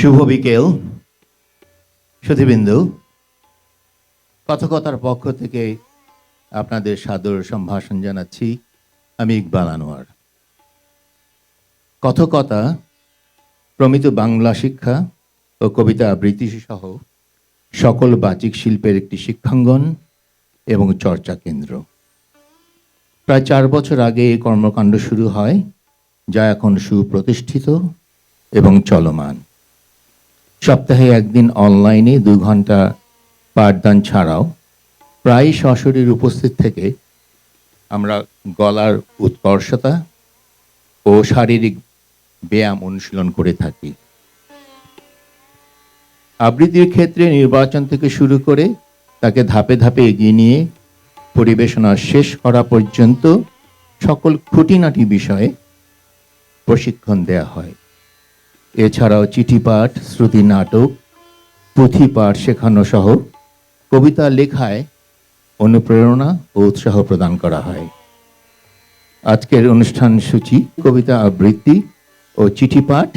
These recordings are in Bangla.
শুভ বিকেল সুধীবৃন্দু, কথকতার পক্ষ থেকে আপনাদের সাদর সম্ভাষণ জানাচ্ছি। আমি ইকবাল আনোয়ার। কথকতা প্রমিত বাংলা শিক্ষা ও কবিতা আবৃত্তি সহ সকল বাচিক শিল্পের একটি শিক্ষাঙ্গন এবং চর্চা কেন্দ্র। প্রায় 4 বছর আগে এই কর্মকাণ্ড শুরু হয়, যা এখন সুপ্রতিষ্ঠিত এবং চলমান। সপ্তাহে একদিন অনলাইনে 2 ঘন্টা পাঠদান ছাড়াও প্রায় সশরীর উপস্থিত থেকে আমরা গলার উৎকর্ষতা ও শারীরিক ব্যায়াম অনুশীলন করে থাকি। আবৃত্তির ক্ষেত্রে নির্বাচন থেকে শুরু করে তাকে ধাপে ধাপে এগিয়ে নিয়ে পরিবেশনা শেষ করা পর্যন্ত সকল খুঁটিনাটি বিষয়ে প্রশিক্ষণ দেয়া হয়। এছাড়াও চিঠিপাঠ, শ্রুতি নাটক, পুঁথি পাঠ শেখানো সহ কবিতা লেখায় অনুপ্রেরণা ও উৎসাহ প্রদান করা হয়। আজকের অনুষ্ঠান সূচি কবিতা আবৃত্তি ও চিঠিপাঠ,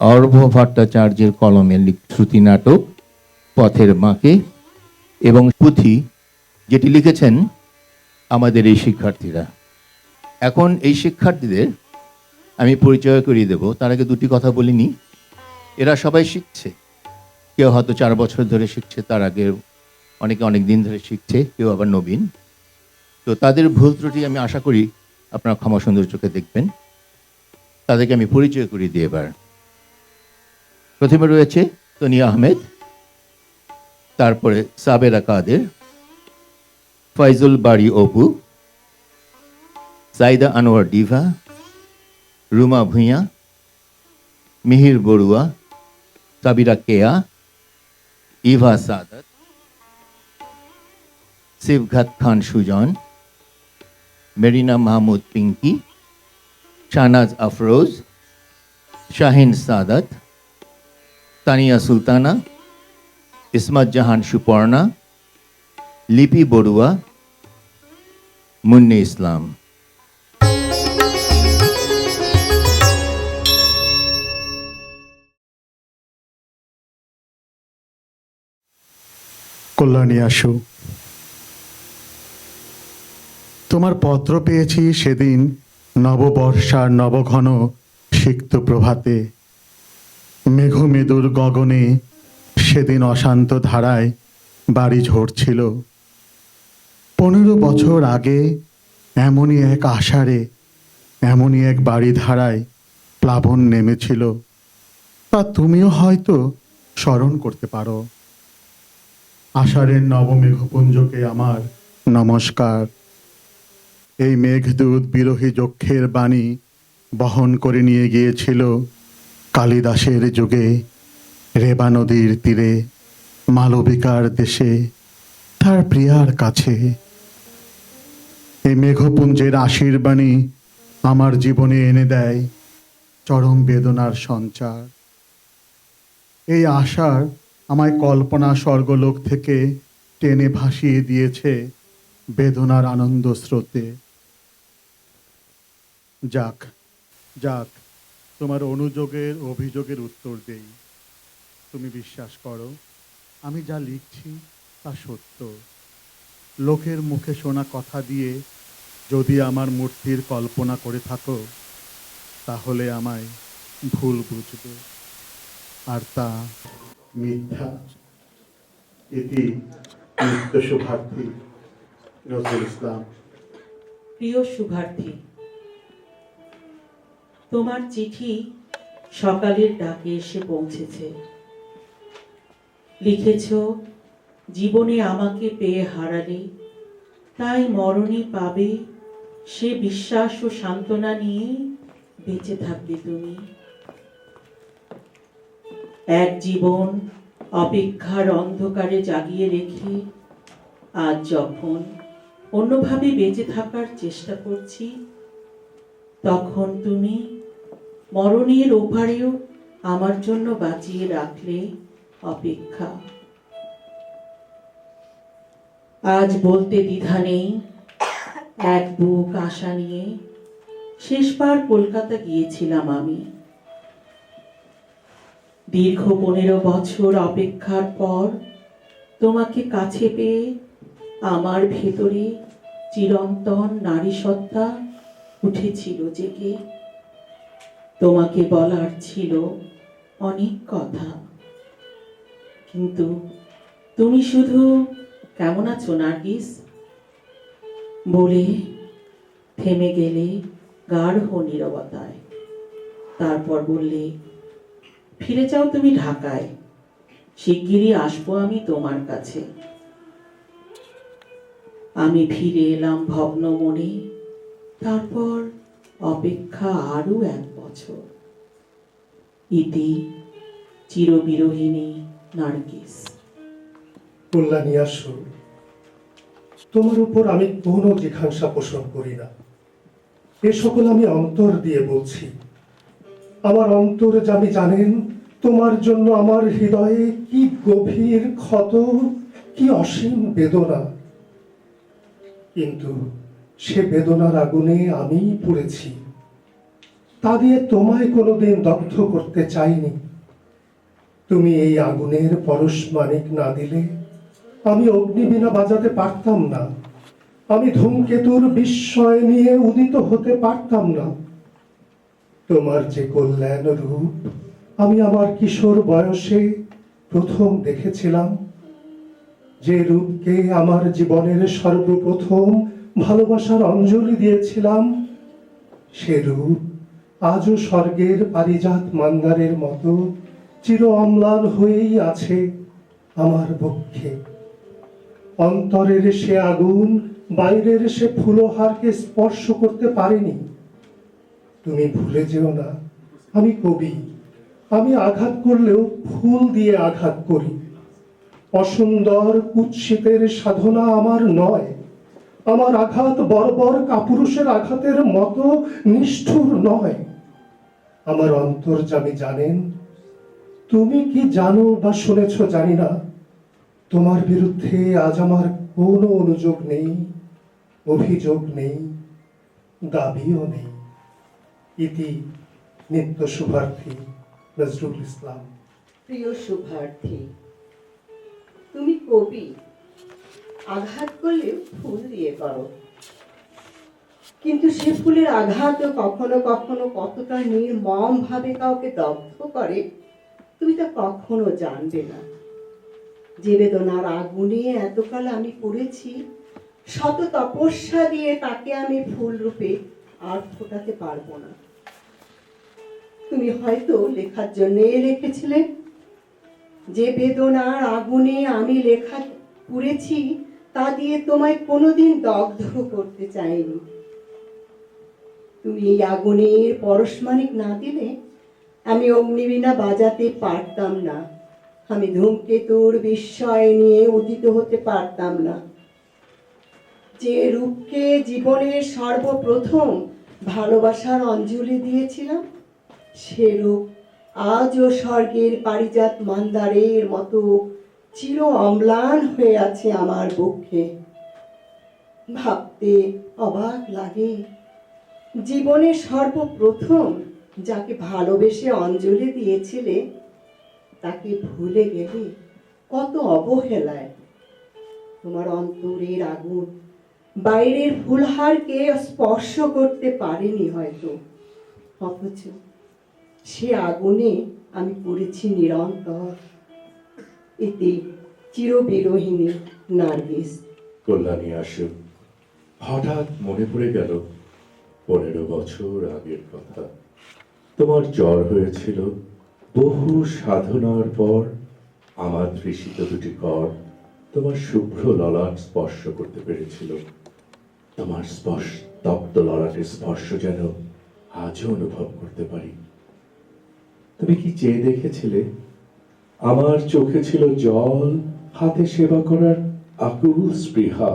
অর্ভ ভট্টাচার্যের কলমে শ্রুতি নাটক পথের বাঁকে এবং পুঁথি, যেটি লিখেছেন আমাদের এই শিক্ষার্থীরা। এখন এই শিক্ষার্থীদের আমি পরিচয় করিয়ে দেব। তার আগে 2টি কথা বলিনি। এরা সবাই শিখছে। কেউ হয়তো 4 বছর ধরে শিখছে, তার আগে অনেকে অনেক দিন ধরে শিখছে, কেউ আবার নবীন। তো তাদের ভুল ত্রুটি আমি আশা করি আপনারা ক্ষমা সুন্দর চোখে দেখবেন। তাদেরকে আমি পরিচয় করিয়ে দিই এবার। প্রথমে রয়েছে তনিয়া আহমেদ, তারপরে সাবেরা কাদের, ফয়জুল বাড়ি অপু, সাইদা আনোয়ার ডিভা, রুমা ভূঁইয়া, মিহির বড়ুয়া, সাবিরা কেয়া, ইভা সাদাত, শিবঘাত খান সুজন, মেরিনা মাহমুদ পিঙ্কি, শাহনাজ আফরোজ, শাহিন সাদাত, তানিয়া সুলতানা, ইসমাত জাহান সুপর্ণা, লিপি বড়ুয়া, মুন্নি ইসলাম। কল্যাণী আসু, তোমার পত্র পেয়েছি সেদিন নববর্ষার নবঘন সিক্ত প্রভাতে। মেঘমেদুর গগনে সেদিন অশান্ত ধারায় বাড়ি ঝরছিল। 15 বছর আগে এমনই এক আষাঢ়ে এমনই এক বাড়ি ধারায় প্লাবন নেমেছিল। তা তুমিও হয়তো স্মরণ করতে পারো। আষাঢ়ের নবমেঘপুঞ্জকে আমার নমস্কার। এই মেঘদূত বিরোহী যক্ষের বাণী বহন করে নিয়ে গিয়েছিল কালিদাসের যুগে রেবা নদীর তীরে মালবিকার দেশে তার প্রিয়ার কাছে। এই মেঘপুঞ্জের আশীর্বাণী আমার জীবনে এনে দেয় চরম বেদনার সঞ্চার। এই আশার আমায় কল্পনা স্বর্গলোক থেকে টেনে ভাসিয়ে দিয়েছে বেদনার আনন্দ স্রোতে। যাক যাক, তোমার অনুযোগের অভিযোগের উত্তর দেই। তুমি বিশ্বাস করো, আমি যা লিখছি তা সত্য। লোকের মুখে শোনা কথা দিয়ে যদি আমার মূর্তির কল্পনা করে থাকো, তাহলে আমায় ভুল বুঝবে, আর তা মিথ্যা। এটি নিত্য শুভার্থী নজরুল ইসলাম। প্রিয় শুভার্থী, তোমার চিঠি সকালের ডাকে এসে পৌঁছেছে। লিখেছ, জীবনে আমাকে পেয়ে হারালে তাই মরণে পাবে সে বিশ্বাস ও সান্ত্বনা নিয়ে বেঁচে থাকবে তুমি। এক জীবন অপেক্ষার অন্ধকারে জাগিয়ে রেখে আজ যখন অন্যভাবে বেঁচে থাকার চেষ্টা করছি, তখন তুমি মরণের ওপারেও আমার জন্য বাঁচিয়ে রাখলে অপেক্ষা। আজ বলতে দ্বিধা নেই, এক বুক আশা নিয়ে শেষবার কলকাতা গিয়েছিলাম আমি। দীর্ঘ 15 বছর অপেক্ষার পর তোমাকে কাছে পেয়ে আমার ভেতরে চিরন্তন নারী সত্তা উঠেছিল জেগে। তোমাকে বলার ছিল অনেক কথা, কিন্তু তুমি শুধু কেমন আছো নার্গিস বলে থেমে গেলে গাঢ় নীরবতায়। তারপর বললে, ফিরে যাও তুমি ঢাকায়, শিগগিরই আসবো আমি তোমার কাছে। আমি ফিরে এলাম ভগ্ন মনে। তারপর অপেক্ষা আরো 1 বছর। ইতি চিরবিরোহিনী নার্গিস। কল্যাণী আসো, তোমার উপর আমি কোনো জিজ্ঞাসা পোষণ করি না। এ সকল আমি অন্তর দিয়ে বলছি। আমার অন্তর্যামী জানেন তোমার জন্য আমার হৃদয়ে কি গভীর ক্ষত, কি অসীম বেদনা। কিন্তু সে বেদনার আগুনে আমি পুড়েছি, তা দিয়ে তোমায় কোনোদিন দগ্ধ করতে চাইনি। তুমি এই আগুনের পরশমানিক না দিলে আমি অগ্নিবীণা বাজাতে পারতাম না, আমি ধূমকেতুর বিস্ময় নিয়ে উদিত হতে পারতাম না। তোমার যে কল্যাণ রূপ আমি আমার কিশোর বয়সে প্রথম দেখেছিলাম, যে রূপকে আমার জীবনের সর্বপ্রথম ভালোবাসার অঞ্জলি দিয়েছিলাম, সে রূপ আজও স্বর্গের পারিজাত মন্দারের মতো চির অম্লান হয়েই আছে আমার বক্ষে। অন্তরের সে আগুন বাইরের সে ফুলহারকে স্পর্শ করতে পারেনি। তুমি ভুলে যেও না, আমি কবি। আমি আঘাত করলেও ফুল দিয়ে আঘাত করি। অসুন্দর কুৎসিতের সাধনা আমার নয়। আমার আঘাত বর্বর কাপুরুষের আঘাতের মতো নিষ্ঠুর নয়। আমার অন্তর্যামী জানেন, তুমি কি জানো বা শুনেছ জানি না, তোমার বিরুদ্ধে আজ আমার কোনো অনুযোগ নেই, অভিযোগ নেই, দাবিও নেই। ইতি নিত্য শুভার্থী নজরুল ইসলাম। প্রিয় শুভার্থী, তুমি কবি, আঘাত করলে ফুল দিয়ে করো, কিন্তু সে ফুলের আঘাতও কখনো কখনো কতটা নির্মম ভাবে কাউকে দগ্ধ করে তুমি তা কখনো জানবে না। যে বেদনার আগুনে এতকাল আমি পড়েছি, শত তপস্যা দিয়ে তাকে আমি ফুল রূপে আর ফোটাতে পারবো না। তুমি হয়তো লেখার জন্য লিখেছিলে, যে বেদনার আগুনে আমি লেখা পুড়েছি তা দিয়ে তোমায় কোনোদিন দগ্ধ করতে চাইনি। তুমি এই আগুনের পরশমানিক না দিলে আমি অগ্নিবীণা বাজাতে পারতাম না, আমি ধূমকেতুর বিস্ময় নিয়ে উদিত হতে পারতাম না। যে রূপকে জীবনের সর্বপ্রথম ভালোবাসার অঞ্জলি দিয়েছিলাম, সে রূপ আজও স্বর্গের পারিজাত মন্দারের মতো চির অম্লান হয়ে আছে আমার বক্ষে। ভাবতে অবাক লাগে, জীবনের সর্বপ্রথম যাকে ভালোবেসে অঞ্জলি দিয়েছিলে তাকে ভুলে গেলে কত অবহেলায়। তোমার অন্তরের আগুন বাইরের ফুলহারকে স্পর্শ করতে পারেনি হয়তো, অথচ সে আগুনে আমি পড়েছি নিরন্তর। এতে চিরবিরোহিনী নার্গিস। কল্যাণী আসুক, হঠাৎ মনে পড়ে গেল 15 বছর আগের কথা। তোমার জ্বর হয়েছিল, বহু সাধনার পর আমার তৃষিত দুটি কর তোমার শুভ্র ললাট স্পর্শ করতে পেরেছিল। তোমার তপ্ত ললাটের স্পর্শ যেন আজও অনুভব করতে পারি। তুমি কি চেয়ে দেখেছিলে? আমার চোখে ছিল জল, হাতে সেবা করার আকুল স্পৃহা,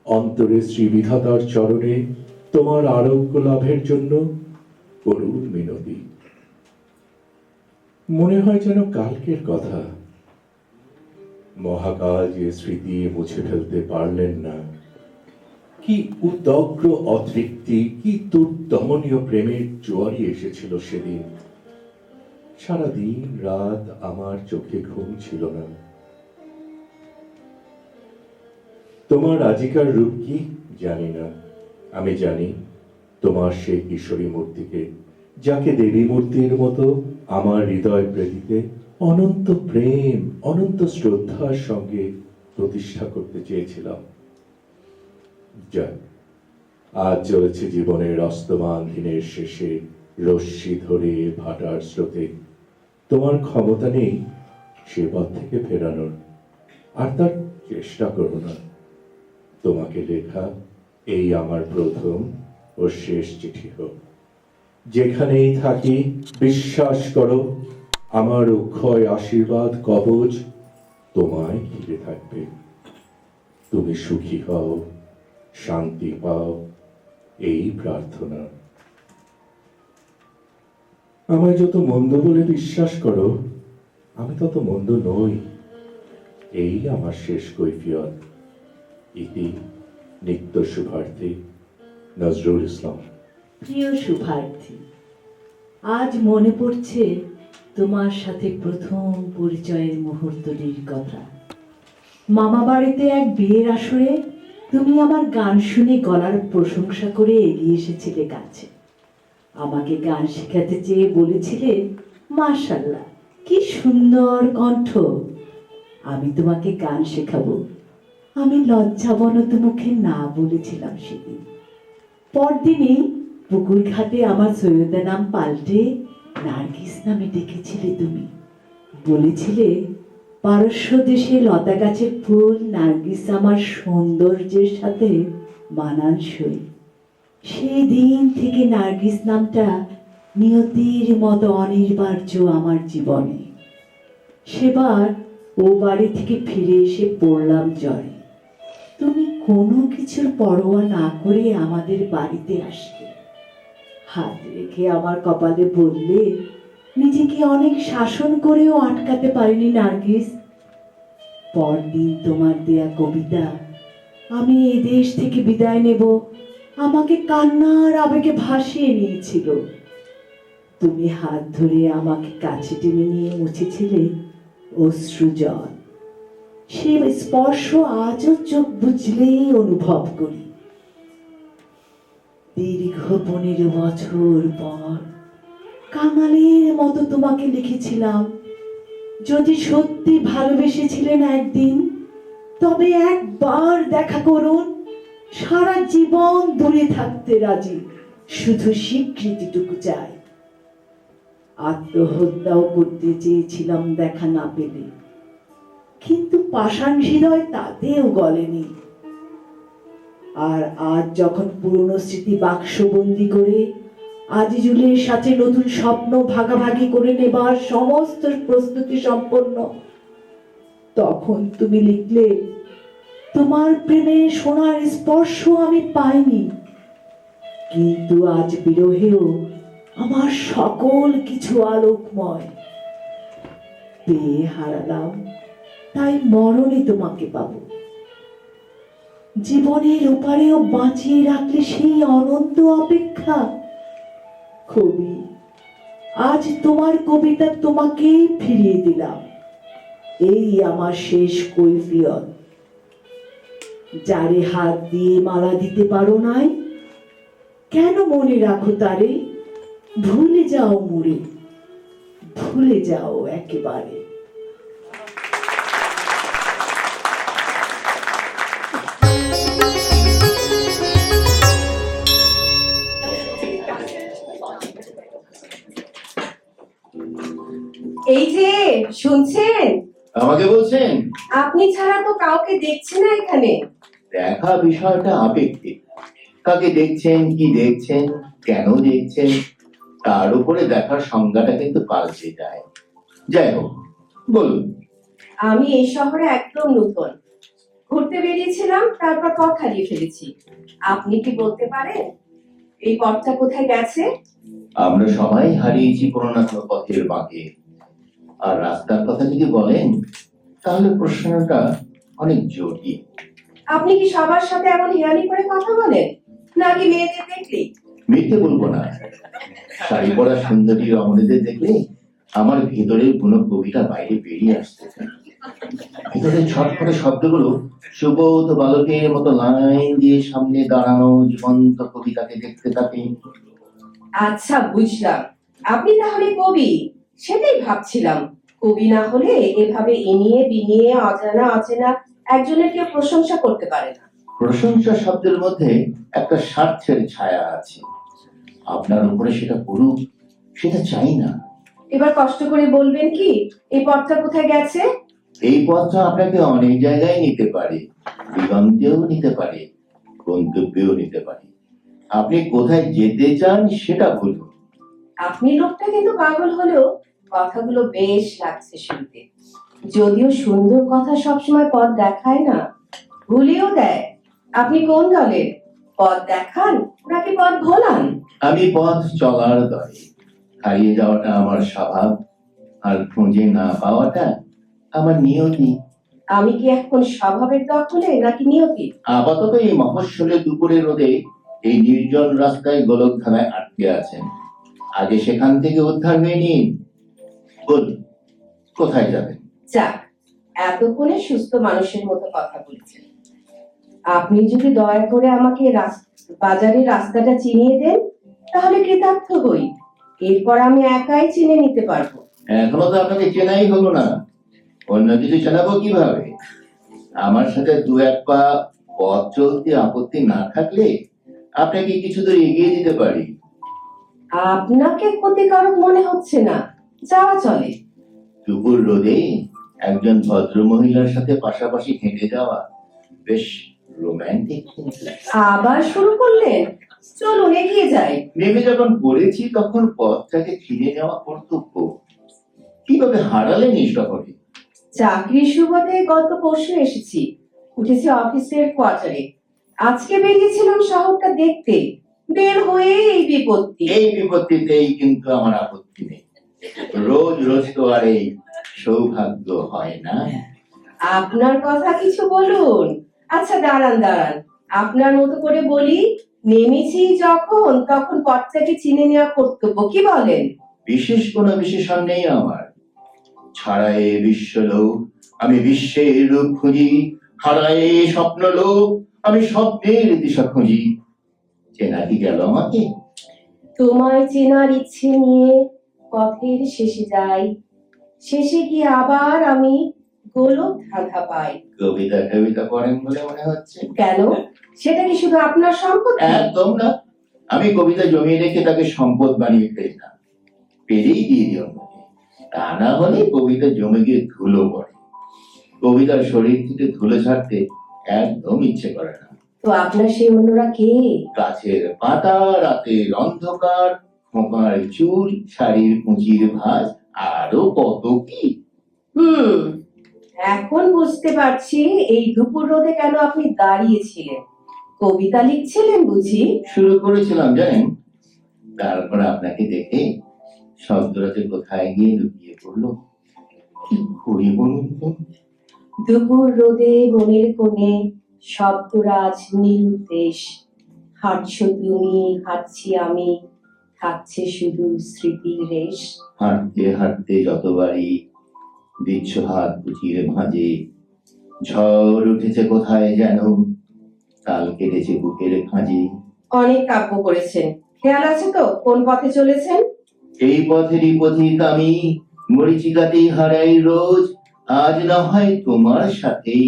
অন্তরে শ্রীবিধাতার চরণে তোমার আরোগ্য লাভের জন্য করুণ মিনতি। মনে হয় যেন কালকের কথা। মহাকাল যে স্মৃতি মুছে ফেলতে পারলেন না। কি উদগ্র অতৃপ্তি, কি দুর্দমনীয় প্রেমের জোয়ারি এসেছিল সেদিন। সারাদিন রাত আমার চোখে ঘুম ছিল না। তোমার আজিকার রূপ কি জানি না, আমি জানি তোমার সেই কিশোরী মূর্তিকে, যাকে দেবী মূর্তির মতো আমার হৃদয় প্রেরিতে অনন্ত প্রেম, অনন্ত শ্রদ্ধার সঙ্গে প্রতিষ্ঠা করতে চেয়েছিলাম। যাক, আজ চলেছে জীবনের অস্তমান দিনের শেষে রশ্মি ধরে ভাটার স্রোতে। তোমার ক্ষমতা নেই সে পথ থেকে ফেরানোর, আর তার চেষ্টা করো না। তোমাকে লেখা এই আমার প্রথম ও শেষ চিঠি হোক। যেখানেই থাকি বিশ্বাস করো, আমার অক্ষয় আশীর্বাদ কবচ তোমায় ঘিরে থাকবে। তুমি সুখী হও, শান্তি পাও, এই প্রার্থনা। আমায় যত মন্দ বলে বিশ্বাস করো, আমি তত মন্দ নই। এই আমার শেষ কৈফিয়ত। ইতি নিত্য শুভার্থী, নজরুল ইসলাম। প্রিয় শুভার্থী, আজ মনে পড়ছে তোমার সাথে প্রথম পরিচয়ের মুহূর্তটির কথা। মামা বাড়িতে এক বিয়ের আসরে তুমি আমার গান শুনে গলার প্রশংসা করে এগিয়ে এসেছিলে কাছে। আমাকে গান শেখাতে চেয়ে বলেছিলে, মাশাআল্লাহ কি সুন্দর কণ্ঠ, আমি তোমাকে গান শেখাবো। আমি লজ্জাবনত মুখে না বলেছিলাম সেদিন। পরদিনই পুকুর ঘাটে আমার সৈয়দা নাম পাল্টে নার্গিস নামে ডেকেছিলে তুমি। বলেছিলে, পারস্য দেশে লতা গাছের ফুল নার্গিস আমার সৌন্দর্যের সাথে মানানসই। সেই দিন থেকে নার্গিস নামটা নিয়তির মতো অনিবার্য আমার জীবনে। সেবার ও বাড়ি থেকে ফিরে এসে পড়লাম জ্বরে। তুমি কোনো কিছুর পরোয়া না করে আমাদের বাড়িতে আসলে, হাত রেখে আমার কপালে বললে, নিজেকে অনেক শাসন করেও আটকাতে পারিনি নার্গিস। পরদিন তোমার দেয়া কবিতা আমি এই দেশ থেকে বিদায় নেব আমাকে কান্নার আবেগে ভাসিয়ে নিয়েছিল। তুমি হাত ধরে আমাকে কাছে টেনে নিয়ে মুছেছিলে অশ্রুজল। সে স্পর্শ আজও চোখ বুঝলেই অনুভব করি। দীর্ঘ 15 বছর পর কাঙালের মতো তোমাকে লিখেছিলাম, যদি সত্যি ভালোবেসেছিলেন একদিন, তবে একবার দেখা করুন। সারা জীবন দূরে থাকতে রাজি, শুধু স্বীকৃতিটুকু চাই। আত্মহত্যাও করতে চেয়েছিলাম দেখা না পেলে, কিন্তু পাষাণ হৃদয় তাতেও গলেনি। আর আজ যখন পুরনো স্মৃতি বাক্সবন্দি করে আজিজুলের সাথে নতুন স্বপ্ন ভাগাভাগি করে নেবার সমস্ত প্রস্তুতি সম্পন্ন, তখন তুমি লিখলে, তোমার প্রেমে সোনার স্পর্শ আমি পাইনি, কিন্তু আজ বিরহেও আমার সকল কিছু আলোকময়। পেয়ে হারালাম, তাই মরণে তোমাকে পাবো। জীবনের ওপারেও বাঁচিয়ে রাখলে সেই অনন্ত অপেক্ষা। কবি, আজ তোমার কবিতা তোমাকেই ফিরিয়ে দিলাম। এই আমার শেষ কৈফিয়ত। যারে হাত দিয়ে মালা দিতে পারো নাই, কেন মনে রাখো তারে? ভুলে যাও মুড়ে, ভুলে যাও একেবারে। এই যে শুনছেন, আমাকে বলছেন? আপনি ছাড়া তো কাউকে দেখছি না এখানে। দেখা বিষয়টা আপেক্ষিক। কাকে দেখছেন, কি দেখছেন, কেন দেখছেন, তার উপরে দেখার সংজ্ঞাটা কিন্তু পাল্টে যায়। যাই হোক, বলুন। আমি এই শহরে একদম নতুন, ঘুরতে বেরিয়েছিলাম, তারপর পথ হারিয়ে ফেলেছি। আপনি কি বলতে পারেন এই পথটা কোথায় গেছে? আমরা সবাই হারিয়েছি কোনো না কোনো পথের বাঁকে। আর রাস্তার কথা যদি বলেন, তাহলে প্রশ্নটা অনেক জটিল। আপনি কি সবার সাথে এমন হেয়ালি করে কথা বলেন, নাকি মেয়েদের দেখলে? মিথ্যে বলবো না, শাড়ি পরা সুন্দরী রমণীদের দেখলে আমার ভেতরের কোনো কবিতা বাইরে বেরিয়ে আসতেছে না। ভেতরে ছটফটে শব্দগুলো সুবোধ বালকের মতো লাইন দিয়ে সামনে দাঁড়ানো জীবন্ত কবিতাকে দেখতে থাকে। আচ্ছা, বুঝলাম আপনি তাহলে কবি। সেটাই ভাবছিলাম, কবি না হলে এভাবে ইনিয়ে বিনিয়ে অজানা অচেনা একজনের কেউ প্রশংসা করতে পারে না। প্রশংসা শব্দের মধ্যে একটা স্বার্থের ছায়া আছে। আপনার উপরে সেটা পড়ুক, সেটা চাই না। এবার কষ্ট করে বলবেন কি এই পথটা কোথায় গেছে? এই পথটা আপনাকে অনেক জায়গায় নিতে পারে, দিগন্তেও নিতে পারে, গন্তব্যেও নিতে পারে। আপনি কোথায় যেতে চান সেটা বলুন। আপনি লোকটা কিন্তু পাগল হলেও কথাগুলো বেশ লাগছে শুনতে। যদিও সুন্দর কথা সবসময় পথ দেখায় না, ভুলিয়েও দেয়। আপনি কোন দলের? পথ দেখান নাকি পথ ভোলান? আমি পথ চলার দলে। হারিয়ে যাওয়াটা আমার স্বভাব, আর খুঁজে না পাওয়াটা আমার নিয়তি। আমি কি এখন স্বভাবের দখলে নাকি নিয়তি? আপাতত এই মফস্বলে দুপুরে রোদে এই নির্জন রাস্তায় গোলকধারায় আটকে আছেন। আগে সেখান থেকে উদ্ধার হয়ে নিন। বলুন, কোথায় যাবেন? যাক, এতক্ষণে সুস্থ মানুষের মতো কথা বলছেন। আপনি যদি দয়া করে আমাকে বাজারের রাস্তাটা চিনিয়ে দেন তাহলে কৃতার্থ হই। এরপর আমি একাই চিনে নিতে পারবো। এখনো তো আপনাকে চেনাই হলো না, অন্য কিছু চেনাবো কিভাবে? আমার সাথে দু এক পা পথ চলতে আপত্তি না থাকলে আপনাকে কিছু দূর এগিয়ে দিতে পারি। আপনাকে ক্ষতিকারক মনে হচ্ছে না, যাওয়া চলে। দুপুর রোদে একজন ভদ্র মহিলার সাথে পাশাপাশি হেঁটে যাওয়া বেশ রোমান্টিক। আবার শুরু করলেন? চলুন এগিয়ে যাই। নেমে যখন পড়েছি তখন পথটাকে চিনে নেওয়া কর্তব্য। কিভাবে হারালেন এই শহরে? চাকরির সুবাদে গত পরশু এসেছি, উঠেছি অফিসের কোয়ার্টারে। আজকে বেরিয়েছিলাম শহরটা দেখতে, বের হয়ে এই বিপত্তি। এই বিপত্তিতেই কিন্তু আমার আপত্তি নেই। রোজ রোজ তো আর এই সৌভাগ্য হয় না। আপনার কথা কিছু বলুন। আচ্ছা দাঁড়ান দাঁড়ান, আপনার মতো করে বলি। নেমেছি যখন তখন পথটাকে চিনে নেওয়া কর্তব্য, কি বলেন? বিশেষ কোনো বিশেষণ নেই আমার। ছাড়ায়ে বিশ্বলোক আমি বিশ্বের রূপ খুঁজি, হারায়ে স্বপ্ন লোক আমি স্বপ্নের দিশা খুঁজি। চেনা কি গেল আমাকে? তোমায় চেনার ইচ্ছে নিয়ে পথের শেষে যাই, শেষে গিয়ে আবার আমি গোলক ধাঁধা পাই। কবিতা টবিতা পড়েন বলে মনে হচ্ছে। কেন? সেটা কি শুধু আপনার সম্পত্তি? একদম না। আমি কবিতা জমিয়ে রেখে তাকে সম্পদ বানিয়ে ফেলি না, পেরেই দিয়ে দিই অন্যকে। তা না হলে কবিতা জমে গিয়ে ধুলো পড়ে। কবিতার শরীর থেকে ধুলো ছাড়তে একদম ইচ্ছে করে না। তো আপনার সেই অন্যরা কে? গাছের পাতা, রাতের অন্ধকার, খোঁপার চুল, শাড়ির কুঁচির ভাঁজ, আরো কত কি। এখন বুঝতে পারছি এই দুপুর রোদে কেন আপনি দাঁড়িয়েছিলেন। কবিতা লিখছিলেন বুঝি? শুরু করেছিলাম জানেন, তারপর আপনাকে দেখে শব্দটা যে কোথায় গিয়ে লুকিয়ে পড়লো, কি করি বলুন তো? দুপুর রোদে বনের কোণে শব্দরাজ নিরুদ্দেশ, হাঁটছো তুমি, হাঁটছি আমি, থাকছে শুধু স্মৃতির রেশ। হাঁটতে হাঁটতে যতবারই দিচ্ছ হাত কুচির ভাঁজে, ঝড় উঠেছে কোথায় যেন, তাল কেটেছে বুকের খাঁজে। অনেক কাব্য করেছেন, খেয়াল আছে তো কোন পথে চলেছেন? এই পথেরই পথিক আমি, মরিচিকাতেই হারাই রোজ। আজ না হয় তোমার সাথেই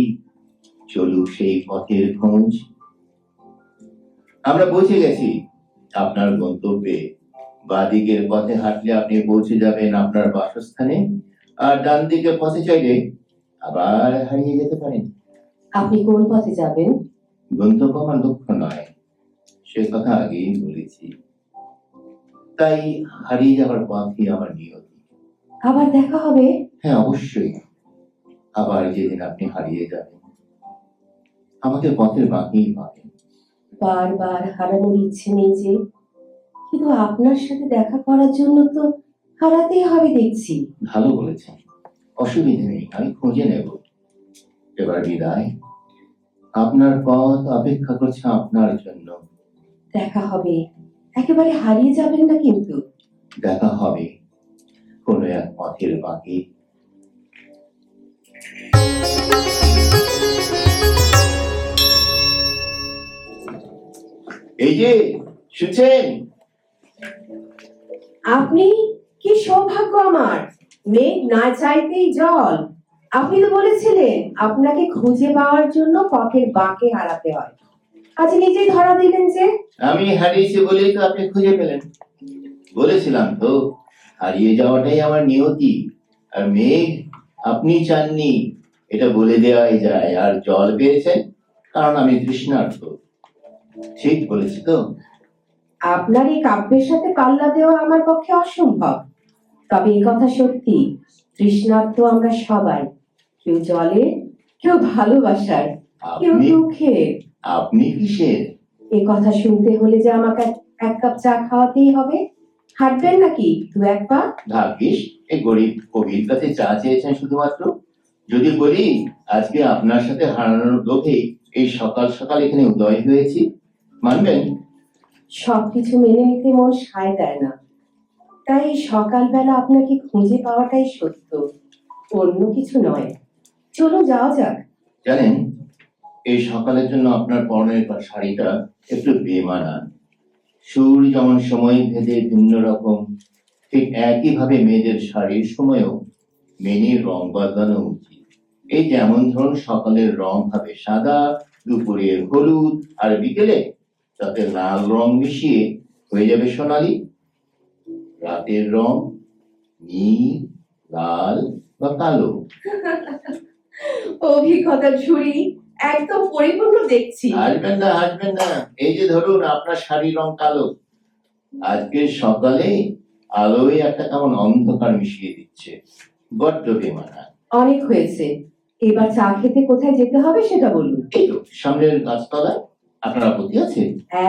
চলুক সেই পথের খোঁজ। আমরা পৌঁছে গেছি আপনার গন্তব্যে। বাঁদিকের পথে হাঁটলে আপনি পৌঁছে যাবেন আপনার বাসস্থানে, আর ডান দিকে পথে চাইলে আবার হারিয়ে যেতে পারেন। আপনি কোন পথে যাবেন? গন্তব্য আমার লক্ষ্য নয়, সে কথা আগেই বলেছি। তাই হারিয়ে যাওয়ার পথই আমার নিয়তি। আবার দেখা হবে? হ্যাঁ, অবশ্যই। আবার যেদিন আপনি হারিয়ে যাবেন আমাকে পথের বাঁকেই পাবেন। বারবার হারানোর ইচ্ছে নেই যে, কিন্তু আপনার সাথে দেখা করার জন্য তো হারাতেই হবে দেখছি। ভালো বলেছেন, অসুবিধে নেই, আমি খুঁজে নেব। এবার বিদায়। আপনার পথ অপেক্ষা করছে আপনার জন্য। দেখা হবে, একেবারে হারিয়ে যাবেন না কিন্তু। দেখা হবে, কোনো এক পথের বাঁকে। এই যে শুনছেন, আপনি, কি সৌভাগ্য আমার! মেঘ না চাইতেই জল। আপনি তো বলেছিলেন আপনাকে খুঁজে পাওয়ার জন্য পথের বাঁকে হারাতে হয়, আজ নিজেই ধরা দিলেন যে। আমি হারিয়েছি বলেই তো আপনি খুঁজে পেলেন। বলেছিলাম তো, হারিয়ে যাওয়াটাই আমার নিয়তি। আর মেঘ আপনি চাননি, এটা বলে দেওয়াই যায়। আর জল পেয়েছেন কারণ আমি তৃষ্ণার্ত। ঠিক বলেছি তো? আপনার এই কাব্যের সাথে পাল্লা দেওয়া আমার পক্ষে অসম্ভব। তবে এই কথা সত্যি, তৃষ্ণার্ত আমরা সবাই, কেউ জলের, কেউ ভালোবাসার, কেউ আপনি দুঃখের। আপনি কিসের? এই কথা শুনতে হলে যে আমাকে এক কাপ চা খাওয়াতেই হবে। হাঁটবেন নাকি দু এক পা? ভাগ্যিস এই গরিব কবির কাছে চা চেয়েছেন শুধুমাত্র। যদি বলি আজকে আপনার সাথে হারানোর লোভে এই সকাল সকাল এখানে উদয় হয়েছি, মানবেন? সবকিছু মেনে নিতে মন সায় দেয় না, তাই এই সকালবেলা আপনাকে খুঁজে পাওয়াটাই সত্য, অন্য কিছু নয়। চলো যাওয়া যাক। জানেন, এই সকালের জন্য আপনার পরনের শাড়িটা একটু বেমানান। সুর যেমন সময় ভেদে ভিন্ন রকম, ঠিক একইভাবে মেয়েদের শাড়ির সময়ও মেনে রং বদলানো উচিত। এই যেমন ধরুন, সকালের রং হবে সাদা, দুপুরের হলুদ, আর বিকেলে তাতে লাল রং মিশিয়ে হয়ে যাবে সোনালি। রাতের রং নীল, লাল বা কালো। অভিজ্ঞতার ঝুড়ি একদম পরিপূর্ণ দেখছি। হাসবেন না, হাসবেন না। এই যে ধরুন, আপনার শাড়ির রং কালো, আজকে সকালে আলোয় একটা কেমন অন্ধকার মিশিয়ে দিচ্ছে। বড্ড বেমানা। অনেক হয়েছে, এবার চা খেতে কোথায় যেতে হবে সেটা বলুন। এই তো সামনের গাছতলায়। আপনার আপত্তি আছে?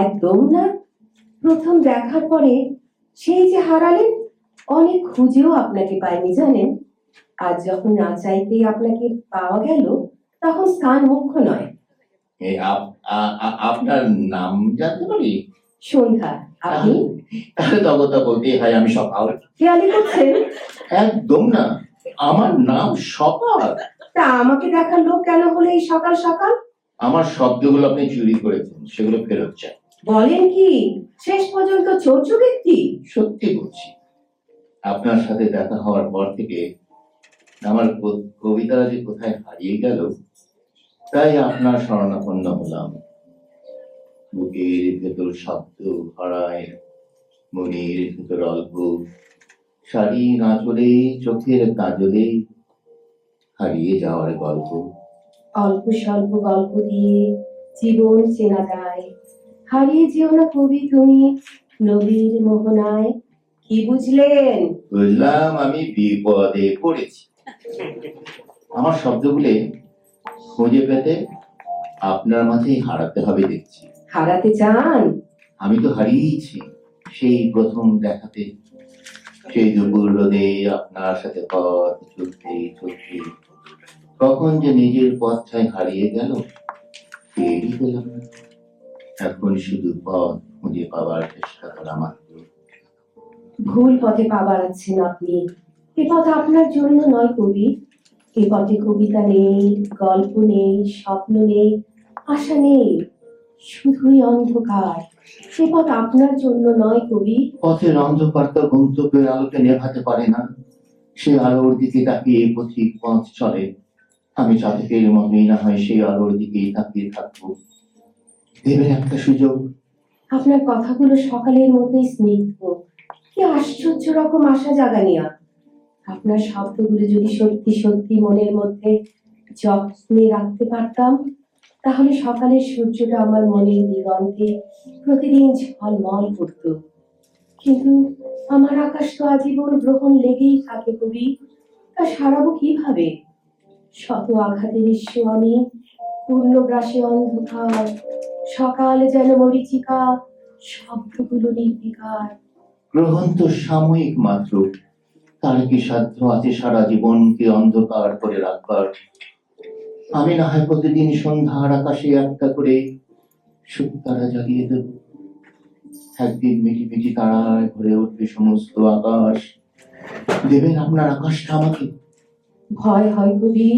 একদম না। প্রথম দেখার পরে সেই যে হারালেন, অনেক খুঁজেও আপনাকে পাইনি জানেন। আজ যখন না চাইতেই আপনাকে পাওয়া গেল, তখন স্থান মুখ্য নয়। এই আপনার নাম জানতে পারি? সন্ধ্যা। আপনি? তাহলে তবতা বলতেই হয় আমি সকাল। খেয়ালি করছেন? একদম না, আমার নাম সকাল। তা আমাকে দেখার লোক কেন হলো এই সকাল সকাল? আমার শব্দগুলো আপনি চুরি করেছেন, সেগুলো ফেরত চাই। বলেন কি, শেষ পর্যন্ত চোরচু ব্যক্তি? সত্যি বলছি, আপনার সাথে দেখা হওয়ার পর থেকে আমার কবিতারা যে কোথায় হারিয়ে গেল, তাই আপনার শরণাপন্ন হলাম। বুকের ভেতর শব্দ হারায়, মনের ভেতর অল্প, শাড়ির আঁচলে চোখের কাজলে হারিয়ে যাওয়ার গল্প। অল্প স্বল্প গল্প দিয়ে জীবন চেনা যায়। হারিয়ে যেও না কবি তুমি নবীর মোহনায়। কি বুঝলেন? বুঝলাম আমি বিপদে পড়েছি। আমার শব্দগুলো খুঁজে পেতে আপনার মাঝেই হারাতে হবে দেখছি। হারাতে চান? আমি তো হারিয়েছি সেই প্রথম দেখাতে, সেই দুপুর রোদে আপনার সাথে পথ চলতে চলতে কখন যে নিজের পথটাই হারিয়ে গেল, টেরই পেলাম না। এখন শুধু পথ খুঁজে পাওয়ার চেষ্টা করা মাত্র। ভুল পথে পা বাড়াচ্ছেন আপনি। এ পথ আপনার জন্য নয় কবি। এ পথে কবিতা নেই, গল্প নেই, স্বপ্ন নেই, আশা নেই, শুধুই অন্ধকার। সে পথ আপনার জন্য নয় কবি। পথের অন্ধকার তো গন্তব্যের আলোকে নেভাতে পারে না। সে আলোর দিকে তাকিয়ে পথিক পথ চলে। আমি চাতকের মতোই না হয় সেই আলোর দিকেই তাকিয়ে থাকবো। দেবেন একটা সুযোগ। আপনার কথাগুলো সকালের মতোই স্নিগ্ধ, কি আশ্চর্য রকম আশা জাগানিয়া। আপনার শব্দগুলো যদি সত্যি সত্যি মনের মধ্যে যত্নে রাখতে পারতাম, তাহলে সকালের সূর্যটা আমার মনের দিগন্তে প্রতিদিন ঝলমল করত। কিন্তু আমার আকাশ তো আজীবন গ্রহণ লেগেই থাকে কবি, তা সারাবো কিভাবে? শত আঘাতের ইস্যু আমি, পূর্ণগ্রাসে অন্ধকার, সকাল যেন মরীচিকা, শব্দগুলো নির্বিকার। গ্রহণ তো সাময়িক মাত্র, তার কি সাধ্য আছে সারা জীবনকে অন্ধকার করে রাখবার? আমি না হয় প্রতিদিন সন্ধ্যার আকাশে একটা করে শুকতারা জ্বালিয়ে দেব। একদিন মিটি মিটি তারায় ভরে উঠবে সমস্ত আকাশ। দেবেন আপনার আকাশটা আমাকে? ভয় হয় কবি,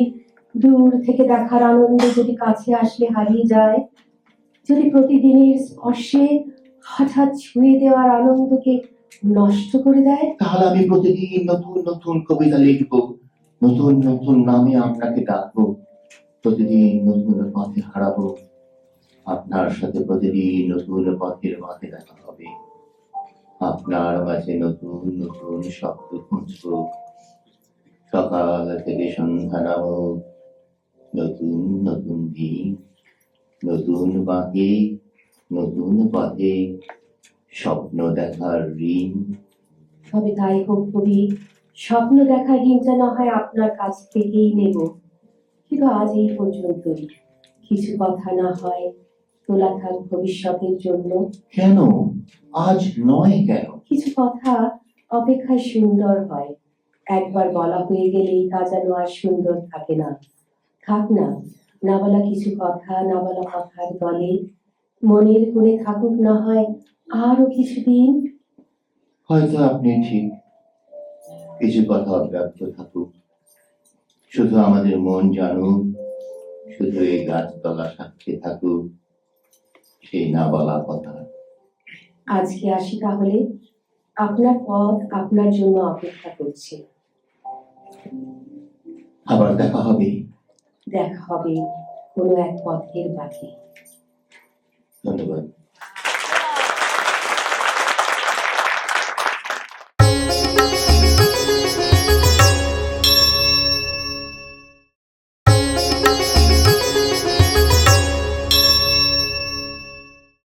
দূর থেকে দেখার আনন্দ যদি কাছে আসলে হারিয়ে যায়, যদি প্রতিদিনের স্পর্শে হঠাৎ ছুঁয়ে দেওয়ার আনন্দকে নষ্ট করে দেয়। তাহলে আমি প্রতিদিন নতুন নতুন কবিতা লিখবো, নতুন নতুন নামে আপনাকে ডাকবো, প্রতিদিন নতুন পথে হারাবো। আপনার সাথে প্রতিদিন নতুন পথের মাঝে দেখা হবে, আপনার মাঝে নতুন নতুন শব্দ খুঁজবো। সকাল থেকে সন্ধ্যা নামক নতুন নতুন দিন, নতুন বাঁকে, নতুন পথে, স্বপ্ন দেখার ঋণ। তবে তাই হোক কবি, স্বপ্ন দেখার ঋণটা না হয় আপনার কাছ থেকেই নেব, কিন্তু আজ এই পর্যন্তই। কিছু কথা না হয় তোলা থাক ভবিষ্যতের জন্য। কেন আজ নয় কেন? কিছু কথা অপেক্ষায় সুন্দর হয়, একবার বলা হয়ে গেলেই তা যেন আর সুন্দর থাকে না। থাক না, না বলা কিছু কথা, না বলা কথার দলে মনের করে থাকুক না হয় আরো কিছুদিন। হয়তো আপনি ঠিক, কিছু কথা অব্যক্ত থাকুক, শুধু আমাদের মন জানুক, শুধু এই গাছতলা সাক্ষী থাকুক সেই না বলা কথা। আজকে আসি তাহলে, আপনার পথ আপনার জন্য অপেক্ষা করছে। আবার দেখা হবে। দেখা হবে কোনো এক পথের বাকি। ধন্যবাদ।